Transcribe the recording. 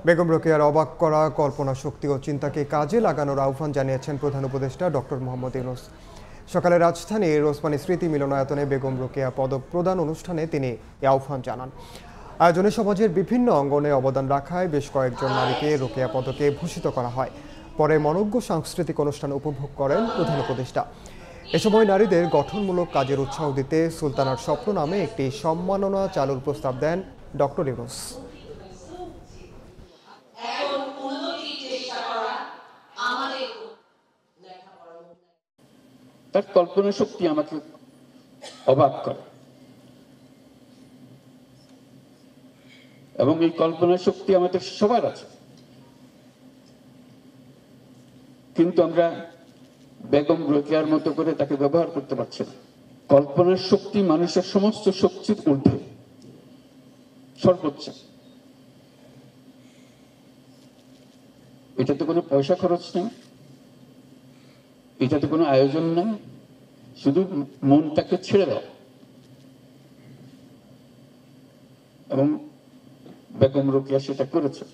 বেগম রোকেয়ার অবাক করা কল্পনা শক্তি ও চিন্তাকে কাজে লাগানোর আহ্বান জানিয়েছেন প্রধান উপদেষ্টা ডক্টর মোহাম্মদ ইউনূস। সকালে রাজধানীর ওসমানী স্মৃতি মিলনায়তনে বেগম রোকেয়া পদক প্রদান অনুষ্ঠানে তিনি এ আহ্বান জানান। আয়োজনে সমাজের বিভিন্ন অঙ্গনে অবদান রাখায় বেশ কয়েকজন নারীকে রোকেয়া পদকে ভূষিত করা হয়। পরে মনোজ্ঞ সাংস্কৃতিক অনুষ্ঠান উপভোগ করেন প্রধান উপদেষ্টা। এ সময় নারীদের গঠনমূলক কাজের উৎসাহ দিতে সুলতানার স্বপ্ন নামে একটি সম্মাননা চালুর প্রস্তাব দেন ডক্টর ইউনূস। তার কল্পনা শক্তি আমাকে অবাক করে এবং এই কল্পনা শক্তি আমাদের সবার আছে, কিন্তু আমরা বেগম রোকেয়ার মতো করে তাকে ব্যবহার করতে পারছি না। কল্পনার শক্তি মানুষের সমস্ত শক্তির ঊর্ধ্বে, সর্বোচ্চ। এটাতে কোনো পয়সা খরচ নেই, এটাতে কোনো আয়োজন নেই, শুধু মনটাকে ছেড়ে দাও। এবং বেগম রোকেয়া সেটা করেছে।